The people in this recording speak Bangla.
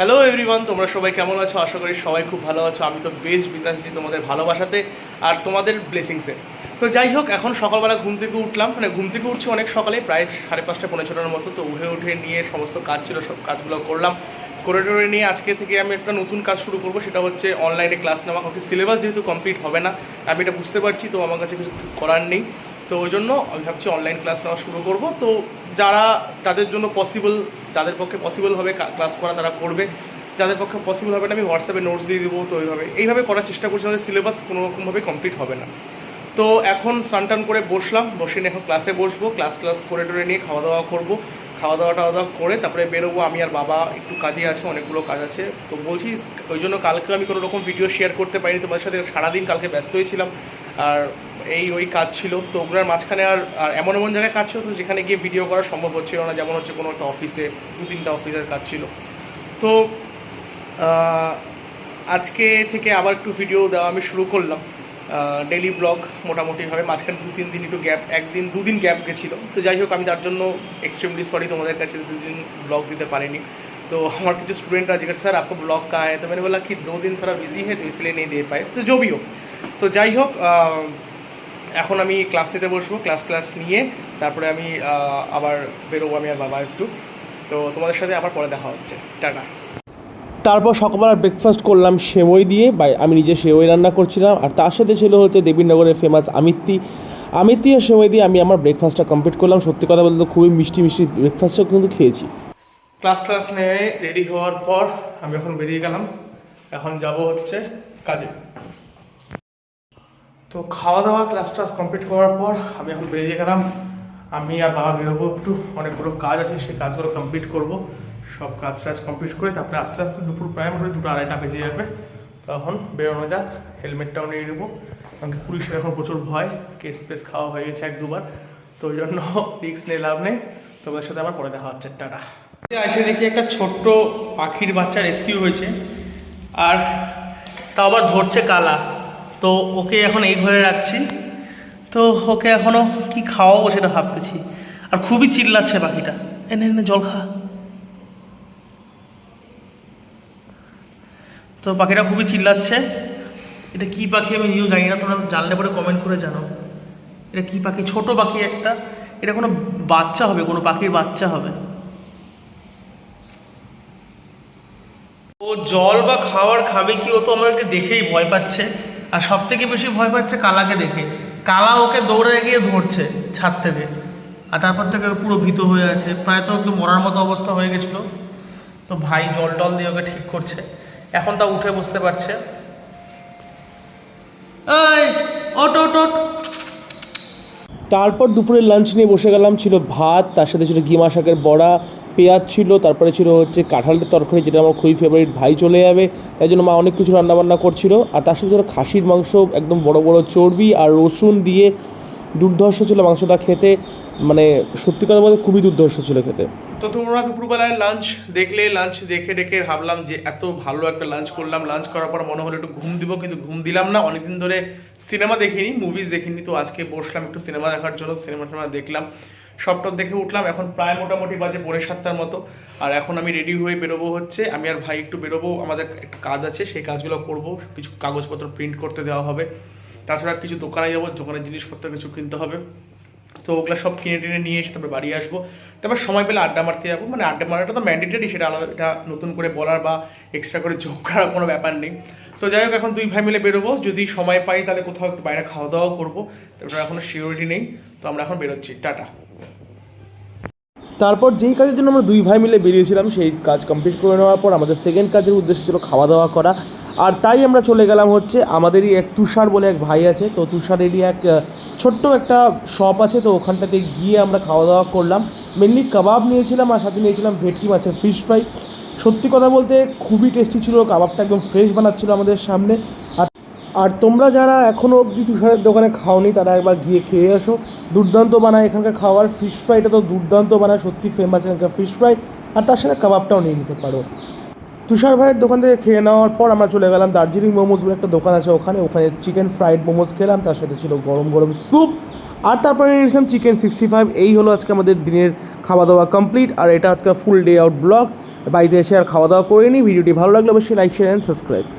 হ্যালো এভরিওয়ান, তোমরা সবাই কেমন আছো? আশা করি সবাই খুব ভালো আছো। আমি তো বেশ বিন্দাসী তোমাদের ভালোবাসাতে আর তোমাদের ব্লেসিংসে। তো যাই হোক, এখন সকালবেলা ঘুম থেকে উঠলাম, মানে ঘুম থেকে উঠছি অনেক সকালে, প্রায় 5:30 পৌনে 6টার মতো। তো উঠে নিয়ে সমস্ত কাজ ছিল, সব কাজগুলো করলাম। করে নিয়ে আজকে থেকে আমি একটা নতুন কাজ শুরু করবো, সেটা হচ্ছে অনলাইনে ক্লাস নেওয়া। কারণ সিলেবাস যেহেতু কমপ্লিট হবে না, আমি এটা বুঝতে পারছি, তো আমার কাছে কিছু করার নেই। তো ওই জন্য আমি ভাবছি অনলাইন ক্লাস নেওয়া শুরু করব। তো যারা তাদের জন্য পসিবল, যাদের পক্ষে পসিবল হবে ক্লাস করা তারা করবে, যাদের পক্ষে পসিবল হবে না আমি হোয়াটসঅ্যাপে নোটস দিয়ে দেবো। তো এইভাবে করার চেষ্টা করছি, আমাদের সিলেবাস কোনোরকমভাবে কমপ্লিট হবে না। তো এখন স্নান করে বসলাম, বসে নিয়ে এখন ক্লাসে বসবো। ক্লাস করে নিয়ে খাওয়া দাওয়া করবো। খাওয়া দাওয়া করে তারপরে বেরোবো। আমি আর বাবা একটু কাজে আছে, অনেকগুলো কাজ আছে। তো বলছি ওই জন্য কালকে আমি কোনো রকম ভিডিও শেয়ার করতে পারিনি তোমাদের সাথে, সারাদিন কালকে ব্যস্ত হয়েছিলাম। আর ওই কাজ ছিল, তো ওগুলোর মাঝখানে আর এমন জায়গায় কাজ ছিল তো যেখানে গিয়ে ভিডিও করা সম্ভব হচ্ছিল না। যেমন হচ্ছে কোনো একটা অফিসে 2-3টা অফিসের কাজ ছিল। তো আজকে থেকে আবার একটু ভিডিও দেওয়া আমি শুরু করলাম, ডেইলি ব্লগ মোটামুটিভাবে। মাঝখানে 2-3 দিন একটু গ্যাপ, 1-2 দিন গ্যাপ গেছিলো। তো যাই হোক, আমি তার জন্য এক্সট্রিমলি সরি তোমাদের কাছে, 2 দিন ব্লগ দিতে পারিনি। তো আমার কিছু স্টুডেंटরা জিজ্ঞাসা স্যার आपको ব্লগ कहाँ है, तो मैंने बोला कि 2 दिन थोड़ा बिजी है तो इसलिए नहीं दे पाए। তো জবিও, তো যাই হোক, এখন আমি ক্লাস নিতে বসবো। ক্লাস নিয়ে তারপরে আমি আবার বেরোবো, আমি আর বাবা একটু। তো তোমাদের সাথে আবার পরে দেখা হচ্ছে, টাটা। তারপর সকালবেলা ব্রেকফাস্ট করলাম সেমই দিয়ে, আমি নিজে সেমই রান্না করছিলাম। আর তার সাথে ছিল হচ্ছে দেবীনগরের ফেমাস আমিত্তি আর সেমই দিয়ে আমি আমার ব্রেকফাস্টটা কমপ্লিট করলাম। সত্যি কথা বলতে খুবই মিষ্টি ব্রেকফাস্টও কিন্তু খেয়েছি। ক্লাস নিয়ে রেডি হওয়ার পর আমি এখন বেরিয়ে গেলাম। এখন যাব হচ্ছে কাজে। তো খাওয়া দাওয়া ক্লাস কমপ্লিট করার পর আমি এখন বেরিয়ে গেলাম। আমি আর বাবা বেরোবো একটু, অনেকগুলো কাজ আছে, সেই কাজগুলো কমপ্লিট করব। সব কাজ কমপ্লিট করে তারপরে আস্তে আস্তে দুপুর প্রায় মোটামুটি 2-2:30 বেজে যাবে। তখন বেরোনো যাক। হেলমেটটাও নিয়ে নেবো, কারণ পুলিশের এখন প্রচুর ভয়, কেস খাওয়া হয়ে গেছে 1-2 বার। তো ওই জন্য রিস্ক নিয়ে লাভ নেই। তোমাদের সাথে আমার পরে দেখা হচ্ছে, টাটা। এসে দেখি একটা ছোট্ট পাখির বাচ্চা রেস্কিউ হয়েছে, আর তা আবার ধরছে কালা। তো ওকে এখন এই ঘরে রাখছি। তো ওকে এখনও কি খাওয়াবো সেটা ভাবতেছি। আর খুবই চিল্লাচ্ছে পাখিটা, এনে জল খা। তো পাখিটা খুবই চিল্লাচ্ছে। এটা কি পাখি আমি নিজেও জানি না, তোমরা জানলে পরে কমেন্ট করে জানো এটা কি পাখি। ছোট পাখি একটা, এটা কোনো বাচ্চা হবে, কোনো পাখির বাচ্চা হবে। ও জল বা খাবার খাবে কি, ও তো আমাদেরকে দেখেই ভয় পাচ্ছে। আর সব থেকে বেশি ভয় পাচ্ছে কালাকে দেখে। কালা ওকে দৌড়ে গিয়ে ধরছে ছাদ থেকে, আর তারপর থেকে পুরো ভীত হয়ে আছে, প্রায় তো একদম মরার মতো অবস্থা হয়ে গেছিলো। তো ভাই জল টল দিয়ে ওকে ঠিক করছে। এখন তা উঠে বসতে পারছে। এই ওট। তারপর দুপুরের লাঞ্চ নিয়ে বসে গেলাম। ছিল ভাত, তার সাথে ছিল গিমা শাকের বড়া, পেঁয়াজ ছিল, তারপরে ছিল হচ্ছে কাঁঠালের তরকারি, যেটা আমার খুবই ফেভারিট। ভাই চলে যাবে তাই জন্য মা অনেক কিছু রান্নাবান্না করছিল। আর তার সাথে ছিল খাসির মাংস, একদম বড় বড় চর্বি আর রসুন দিয়ে দুর্ধর্ষ ছিল মাংসটা খেতে। মানে সত্যি কথা বলতে খুবই দুর্ধর্ষ ছিল খেতে। তো তোমরা দুপুরবেলায় লাঞ্চ দেখলে, লাঞ্চ দেখে ভাবলাম যে এত ভালো একটা লাঞ্চ করলাম। লাঞ্চ করার পর মনে হলো একটু ঘুম দিব, কিন্তু ঘুম দিলাম না। অনেকদিন ধরে সিনেমা দেখিনি, মুভিজ দেখিনি। তো আজকে বসলাম একটু সিনেমা দেখার জন্য। সিনেমা দেখলাম, সবটা দেখে উঠলাম। এখন প্রায় মোটামুটি বাজে 6:45 মতো। আর এখন আমি রেডি হয়ে বেরোবো হচ্ছে, আমি আর ভাই একটু বেরোবো। আমাদের একটা কাজ আছে, সেই কাজগুলো করব। কিছু কাগজপত্র প্রিন্ট করতে দেওয়া হবে, তাছাড়া কিছু দোকানে যাবো, দোকানের জিনিসপত্র কিছু কিনতে হবে। তো ওগুলো সব কিনে নিয়ে এসে তারপরে বাড়ি আসবো। তারপর সময় পেলে আড্ডা মারতে যাবো। মানে আড্ডা মারাটা তো ম্যান্ডেটরি, সেটা আলাদা, এটা নতুন করে বলার বা এক্সট্রা করে যোগ করার কোনো ব্যাপার নেই। তো যাই হোক, এখন 2 ভাই মিলে বেরোবো। যদি সময় পাই তাহলে কোথাও একটু বাইরে খাওয়া দাওয়াও করবো। তারপরে এখনও সিওরিটি নেই। তো আমরা এখন বেরোচ্ছি, টাটা। তারপর যেই কাজের জন্য আমরা 2 ভাই মিলে বেরিয়েছিলাম, সেই কাজ কমপ্লিট করে নেওয়ার পর আমাদের সেকেন্ড কাজের উদ্দেশ্য ছিল খাওয়া দাওয়া করা। আর তাই আমরা চলে গেলাম হচ্ছে, আমাদেরই এক তুষার বলে এক ভাই আছে, তো তুষারেরই এক ছোট্ট একটা শপ আছে। তো ওখানটাতে গিয়ে আমরা খাওয়া দাওয়া করলাম। মেনলি কাবাব নিয়েছিলাম, আর সাথে নিয়েছিলাম ভেটকি মাছের ফিশ ফ্রাই। সত্যি কথা বলতে খুবই টেস্টি ছিল, কাবাবটা একদম ফ্রেশ বানাচ্ছিল আমাদের সামনে। আর তোমরা যারা এখনও অবধি তুষারের দোকানে খাওনি, তারা একবার গিয়ে খেয়ে আসো। দুর্দান্ত বানায় এখানকার খাওয়ার। ফিশ ফ্রাইটা তো দুর্দান্ত বানায়, সত্যি ফেমাস এখানকার ফিশ ফ্রাই। আর তার সাথে কাবাবটাও নিয়ে নিতে পারো। তুষার ভাইয়ের দোকান থেকে খেয়ে নেওয়ার পর আমরা চলে গেলাম দার্জিলিং মোমোজ বলে একটা দোকান আছে ওখানে চিকেন ফ্রাইড মোমোজ খেলাম। তার সাথে ছিল গরম গরম স্যুপ আর তারপরে নিয়েছিলাম চিকেন 65। এই হলো আজকে আমাদের দিনের খাওয়া দাওয়া কমপ্লিট। আর এটা আজকে ফুল ডে আউট ব্লগ, বাড়িতে এসে আর খাওয়া দাওয়া করে নিই। ভিডিওটি ভালো লাগলে অবশ্যই লাইক শেয়ার অ্যান্ড সাবস্ক্রাইব।